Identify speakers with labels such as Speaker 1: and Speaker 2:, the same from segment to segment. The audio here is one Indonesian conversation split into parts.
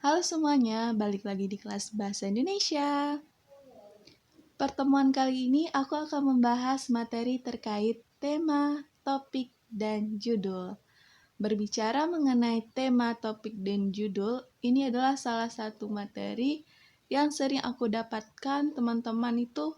Speaker 1: Halo semuanya, balik lagi di kelas Bahasa Indonesia. Pertemuan kali ini aku akan membahas materi terkait tema, topik, dan judul. Berbicara mengenai tema, topik, dan judul, ini adalah salah satu materi yang sering aku dapatkan teman-teman itu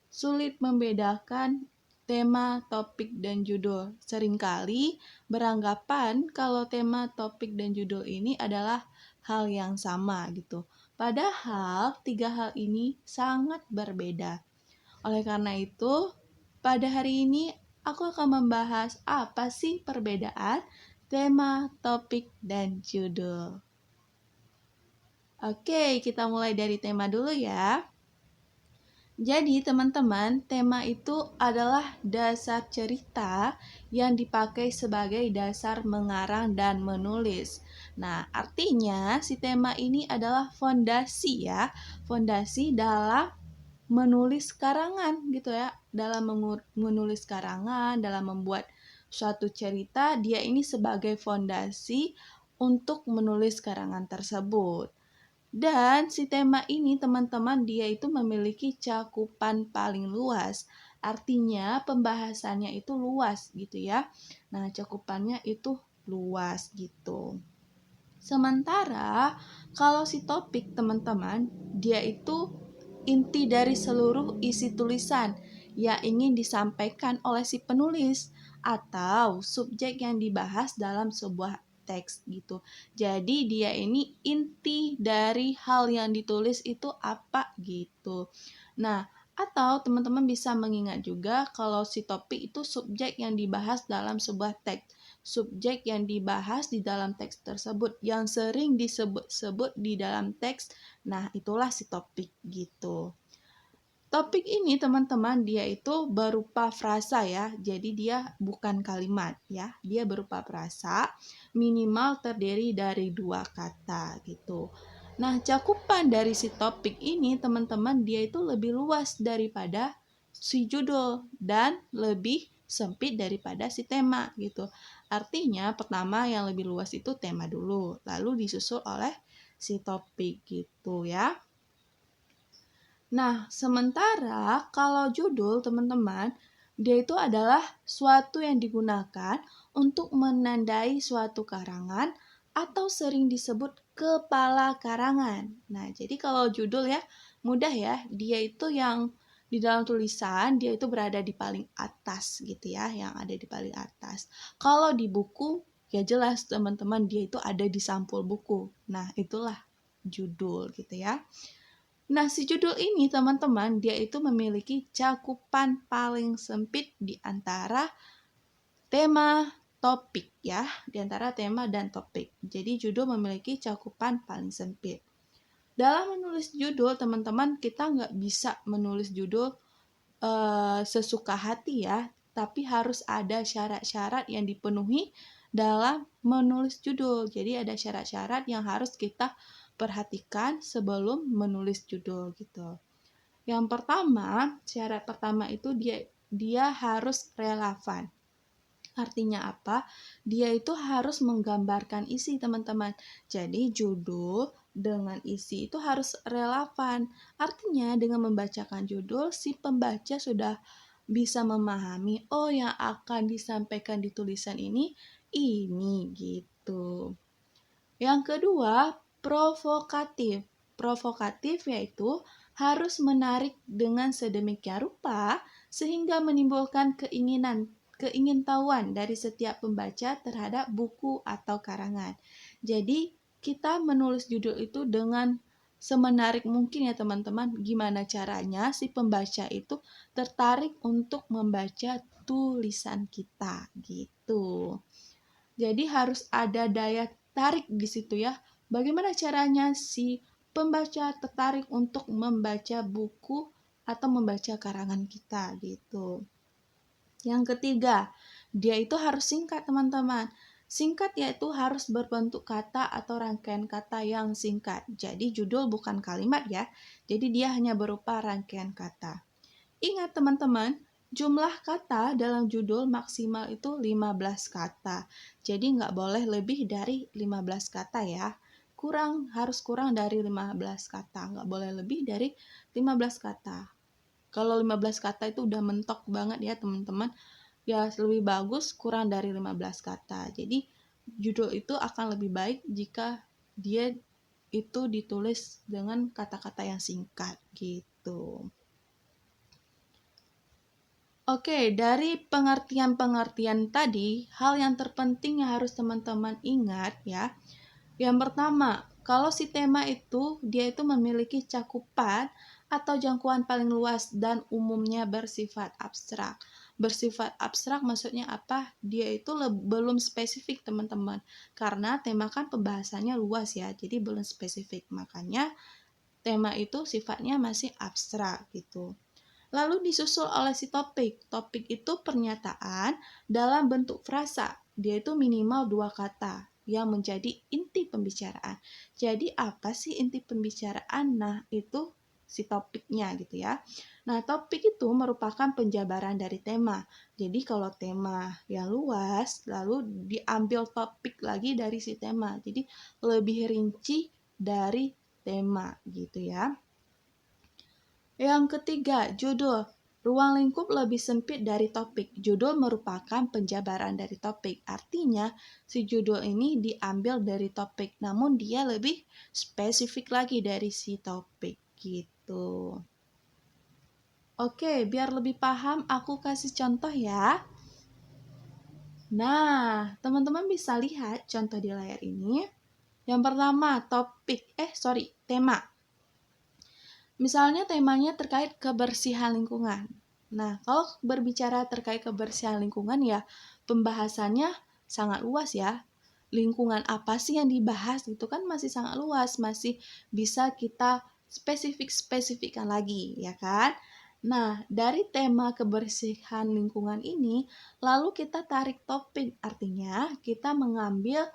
Speaker 1: sulit membedakan tema, topik, dan judul. Seringkali beranggapan kalau tema, topik, dan judul ini adalah hal yang sama gitu. Padahal tiga hal ini sangat berbeda. Oleh karena itu, pada hari ini aku akan membahas apa sih perbedaan tema, topik, dan judul. Oke, kita mulai dari tema dulu ya. Jadi teman-teman, tema itu adalah dasar cerita yang dipakai sebagai dasar mengarang dan menulis. Nah, artinya si tema ini adalah fondasi ya, fondasi dalam menulis karangan gitu ya, dalam menulis karangan, dalam membuat suatu cerita, dia ini sebagai fondasi untuk menulis karangan tersebut. Dan si tema ini teman-teman dia itu memiliki cakupan paling luas. Artinya pembahasannya itu luas gitu ya. Nah, cakupannya itu luas gitu. Sementara kalau si topik teman-teman dia itu inti dari seluruh isi tulisan yang ingin disampaikan oleh si penulis atau subjek yang dibahas dalam sebuah teks gitu. Jadi dia ini inti dari hal yang ditulis itu apa gitu. Nah, atau teman-teman bisa mengingat juga kalau si topik itu subjek yang dibahas dalam sebuah teks. Subjek yang dibahas di dalam teks tersebut yang sering disebut-sebut di dalam teks. Nah, itulah si topik gitu. Topik ini teman-teman dia itu berupa frasa ya. Jadi dia bukan kalimat ya. Dia berupa frasa minimal terdiri dari 2 kata gitu. Nah, cakupan dari si topik ini teman-teman dia itu lebih luas daripada si judul dan lebih sempit daripada si tema gitu. Artinya pertama yang lebih luas itu tema dulu, lalu disusul oleh si topik gitu ya. Nah, sementara kalau judul teman-teman, dia itu adalah suatu yang digunakan untuk menandai suatu karangan atau sering disebut kepala karangan. Nah, jadi kalau judul ya, mudah ya, dia itu yang di dalam tulisan, dia itu berada di paling atas gitu ya, yang ada di paling atas. Kalau di buku, ya jelas teman-teman, dia itu ada di sampul buku. Nah, itulah judul gitu ya. Nah, si judul ini teman-teman, dia itu memiliki cakupan paling sempit di antara tema topik ya, di antara tema dan topik. Jadi judul memiliki cakupan paling sempit. Dalam menulis judul, teman-teman, kita nggak bisa menulis judul sesuka hati ya, tapi harus ada syarat-syarat yang dipenuhi dalam menulis judul. Jadi ada syarat-syarat yang harus kita perhatikan sebelum menulis judul gitu. Yang pertama, syarat pertama itu dia harus relevan. Artinya apa? Dia itu harus menggambarkan isi, teman-teman. Jadi judul dengan isi itu harus relevan. Artinya dengan membacakan judul, si pembaca sudah bisa memahami, oh yang akan disampaikan di tulisan ini gitu. Yang kedua, provokatif. Provokatif yaitu harus menarik dengan sedemikian rupa sehingga menimbulkan keingintahuan dari setiap pembaca terhadap buku atau karangan. Jadi, kita menulis judul itu dengan semenarik mungkin ya teman-teman. Gimana caranya si pembaca itu tertarik untuk membaca tulisan kita gitu. Jadi harus ada daya tarik di situ ya. Bagaimana caranya si pembaca tertarik untuk membaca buku atau membaca karangan kita gitu. Yang ketiga, dia itu harus singkat teman-teman. Singkat yaitu harus berbentuk kata atau rangkaian kata yang singkat. Jadi judul bukan kalimat ya. Jadi dia hanya berupa rangkaian kata. Ingat teman-teman, jumlah kata dalam judul maksimal itu 15 kata. Jadi nggak boleh lebih dari 15 kata ya. harus kurang dari 15 kata, nggak boleh lebih dari 15 kata. Kalau 15 kata itu udah mentok banget ya teman-teman, ya lebih bagus kurang dari 15 kata. Jadi judul itu akan lebih baik jika dia itu ditulis dengan kata-kata yang singkat gitu. Oke, dari pengertian-pengertian tadi, hal yang terpenting yang harus teman-teman ingat ya. Yang pertama, kalau si tema itu dia itu memiliki cakupan atau jangkauan paling luas dan umumnya bersifat abstrak. Bersifat abstrak maksudnya apa? Dia itu belum spesifik teman-teman. Karena tema kan pembahasannya luas ya, jadi belum spesifik. Makanya tema itu sifatnya masih abstrak gitu. Lalu disusul oleh si topik. Topik itu pernyataan dalam bentuk frasa. Dia itu minimal 2 kata yang menjadi inti pembicaraan. Jadi apa sih inti pembicaraan? Nah, itu si topiknya gitu ya. Nah, topik itu merupakan penjabaran dari tema. Jadi kalau tema yang luas, lalu diambil topik lagi dari si tema. Jadi lebih rinci dari tema gitu ya. Yang ketiga, judul. Ruang lingkup lebih sempit dari topik. Judul merupakan penjabaran dari topik. Artinya, si judul ini diambil dari topik, namun dia lebih spesifik lagi dari si topik gitu. Oke, biar lebih paham, aku kasih contoh ya. Nah, teman-teman bisa lihat contoh di layar ini. Yang pertama, tema. Misalnya temanya terkait kebersihan lingkungan. Nah, kalau berbicara terkait kebersihan lingkungan ya pembahasannya sangat luas ya. Lingkungan apa sih yang dibahas itu kan masih sangat luas, masih bisa kita spesifikkan lagi ya kan. Nah, dari tema kebersihan lingkungan ini lalu kita tarik topik, artinya kita mengambil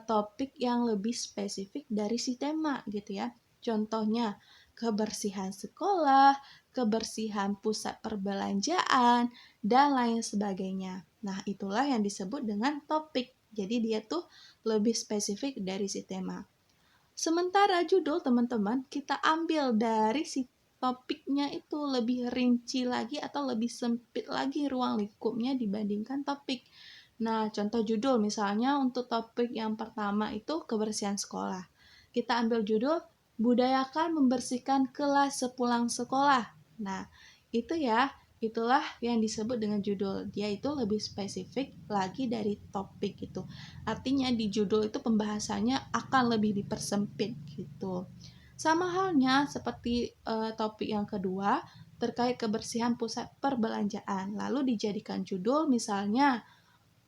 Speaker 1: topik yang lebih spesifik dari si tema gitu ya. Contohnya kebersihan sekolah, kebersihan pusat perbelanjaan, dan lain sebagainya. Nah, itulah yang disebut dengan topik. Jadi dia tuh lebih spesifik dari si tema. Sementara judul teman-teman kita ambil dari si topiknya itu lebih rinci lagi atau lebih sempit lagi ruang lingkupnya dibandingkan topik. Nah, contoh judul misalnya untuk topik yang pertama itu kebersihan sekolah. Kita ambil judul budayakan membersihkan kelas sepulang sekolah. Nah, itu ya, itulah yang disebut dengan judul. Dia itu lebih spesifik lagi dari topik itu. Artinya di judul itu pembahasannya akan lebih dipersempit gitu. Sama halnya seperti topik yang kedua terkait kebersihan pusat perbelanjaan. Lalu dijadikan judul misalnya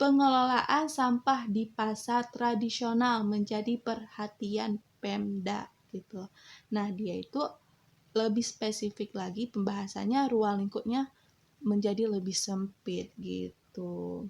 Speaker 1: pengelolaan sampah di pasar tradisional menjadi perhatian Pemda gitu. Nah, dia itu lebih spesifik lagi pembahasannya, ruang lingkupnya menjadi lebih sempit gitu.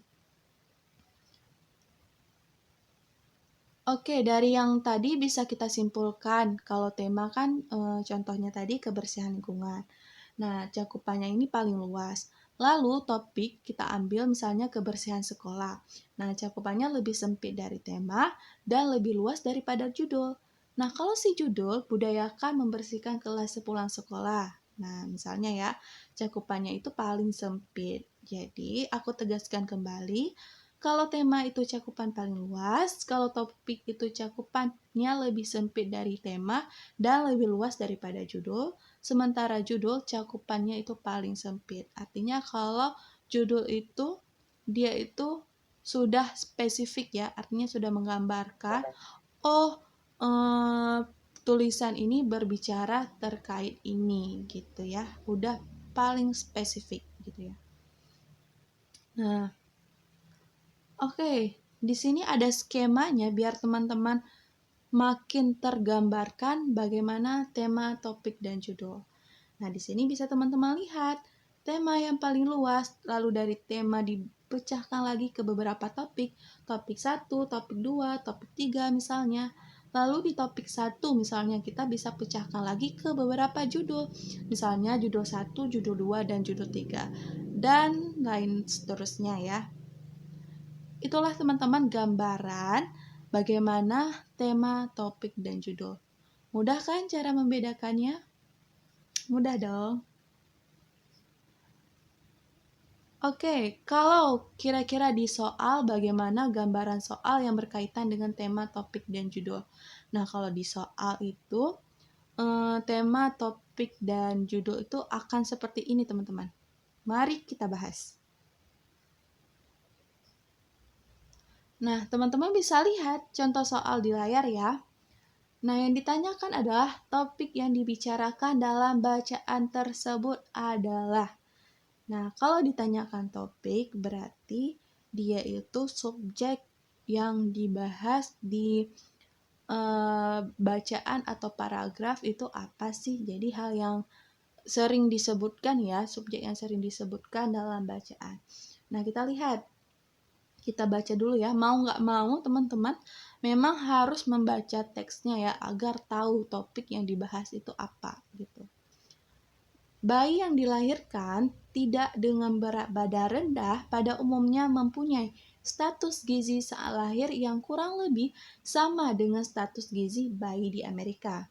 Speaker 1: Oke, dari yang tadi bisa kita simpulkan kalau tema kan contohnya tadi kebersihan lingkungan. Nah, cakupannya ini paling luas. Lalu topik kita ambil misalnya kebersihan sekolah. Nah, cakupannya lebih sempit dari tema dan lebih luas daripada judul. Nah, kalau si judul budayakan membersihkan kelas sepulang sekolah. Nah, misalnya ya, cakupannya itu paling sempit. Jadi, aku tegaskan kembali, kalau tema itu cakupan paling luas, kalau topik itu cakupannya lebih sempit dari tema dan lebih luas daripada judul, sementara judul cakupannya itu paling sempit. Artinya kalau judul itu dia itu sudah spesifik ya, artinya sudah menggambarkan oh tulisan ini berbicara terkait ini gitu ya, udah paling spesifik gitu ya. Nah, oke, di sini ada skemanya biar teman-teman makin tergambarkan bagaimana tema, topik, dan judul. Nah, di sini bisa teman-teman lihat tema yang paling luas, lalu dari tema dipecahkan lagi ke beberapa topik. Topik 1, topik 2, topik 3 misalnya. Lalu di topik 1 misalnya kita bisa pecahkan lagi ke beberapa judul. Misalnya judul 1, judul 2, dan judul 3. Dan lain seterusnya ya. Itulah teman-teman gambaran bagaimana tema, topik, dan judul. Mudah kan cara membedakannya? Mudah dong. Oke, kalau kira-kira di soal bagaimana gambaran soal yang berkaitan dengan tema, topik, dan judul. Nah, kalau di soal itu, tema, topik, dan judul itu akan seperti ini, teman-teman. Mari kita bahas. Nah, teman-teman bisa lihat contoh soal di layar ya. Nah, yang ditanyakan adalah topik yang dibicarakan dalam bacaan tersebut adalah. Nah, kalau ditanyakan topik berarti dia itu subjek yang dibahas di bacaan atau paragraf itu apa sih? Jadi hal yang sering disebutkan ya, subjek yang sering disebutkan dalam bacaan. Nah, kita lihat. Kita baca dulu ya, mau nggak mau teman-teman memang harus membaca teksnya ya agar tahu topik yang dibahas itu apa gitu. Bayi yang dilahirkan tidak dengan berat badan rendah pada umumnya mempunyai status gizi saat lahir yang kurang lebih sama dengan status gizi bayi di Amerika.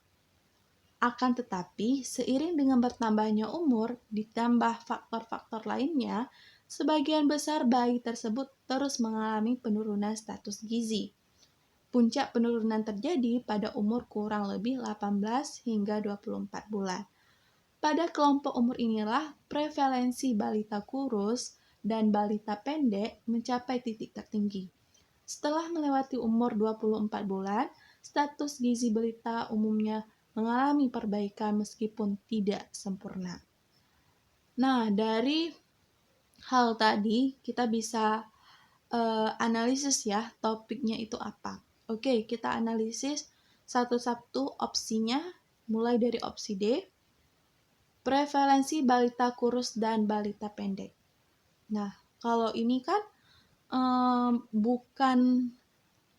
Speaker 1: Akan tetapi, seiring dengan bertambahnya umur, ditambah faktor-faktor lainnya, sebagian besar bayi tersebut terus mengalami penurunan status gizi. Puncak penurunan terjadi pada umur kurang lebih 18 hingga 24 bulan. Pada kelompok umur inilah prevalensi balita kurus dan balita pendek mencapai titik tertinggi. Setelah melewati umur 24 bulan, status gizi balita umumnya mengalami perbaikan meskipun tidak sempurna. Nah, dari hal tadi kita bisa analisis ya, topiknya itu apa. Oke, kita analisis satu-satu opsinya, mulai dari opsi D, prevalensi balita kurus dan balita pendek. Nah, kalau ini kan bukan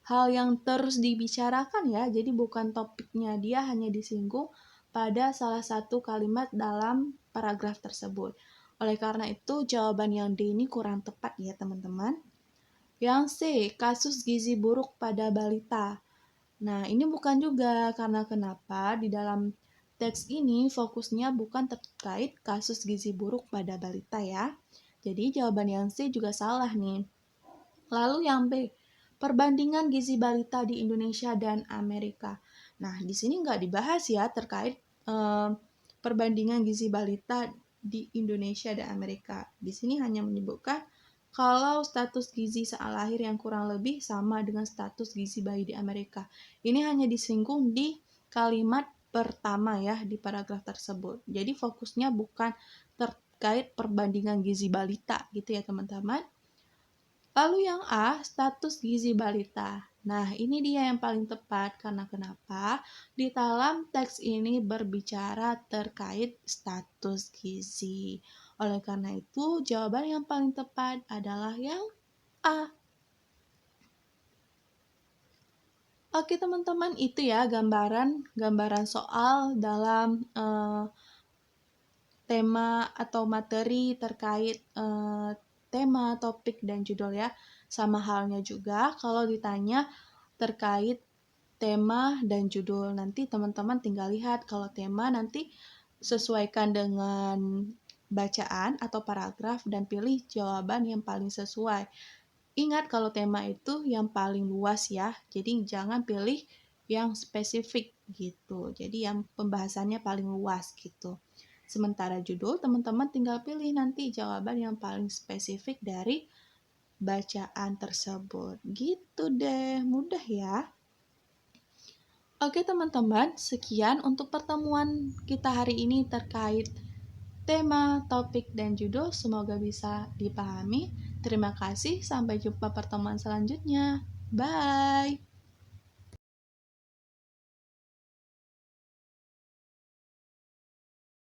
Speaker 1: hal yang terus dibicarakan ya, jadi bukan topiknya, dia hanya disinggung pada salah satu kalimat dalam paragraf tersebut. Oleh karena itu, jawaban yang D ini kurang tepat ya teman-teman. Yang C, kasus gizi buruk pada balita. Nah, ini bukan juga, karena kenapa? Di dalam teks ini fokusnya bukan terkait kasus gizi buruk pada balita ya. Jadi jawaban yang C juga salah nih. Lalu yang B, perbandingan gizi balita di Indonesia dan Amerika. Nah, di sini nggak dibahas ya terkait perbandingan gizi balita di Indonesia dan Amerika. Di sini hanya menyebutkan kalau status gizi saat lahir yang kurang lebih sama dengan status gizi bayi di Amerika. Ini hanya disinggung di kalimat pertama ya di paragraf tersebut. Jadi fokusnya bukan terkait perbandingan gizi balita gitu ya teman-teman. Lalu yang A, status gizi balita. Nah, ini dia yang paling tepat karena kenapa? Di dalam teks ini berbicara terkait status gizi. Oleh karena itu, jawaban yang paling tepat adalah yang A. Oke teman-teman, itu ya gambaran soal dalam tema atau materi terkait tema, topik, dan judul ya. Sama halnya juga kalau ditanya terkait tema dan judul. Nanti teman-teman tinggal lihat kalau tema nanti sesuaikan dengan bacaan atau paragraf dan pilih jawaban yang paling sesuai. Ingat kalau tema itu yang paling luas ya, jadi jangan pilih yang spesifik gitu. Jadi yang pembahasannya paling luas gitu. Sementara judul teman-teman tinggal pilih nanti jawaban yang paling spesifik dari bacaan tersebut. Gitu deh, mudah ya. Oke teman-teman, sekian untuk pertemuan kita hari ini terkait tema, topik, dan judul. Semoga bisa dipahami. Terima kasih, sampai jumpa pertemuan selanjutnya. Bye!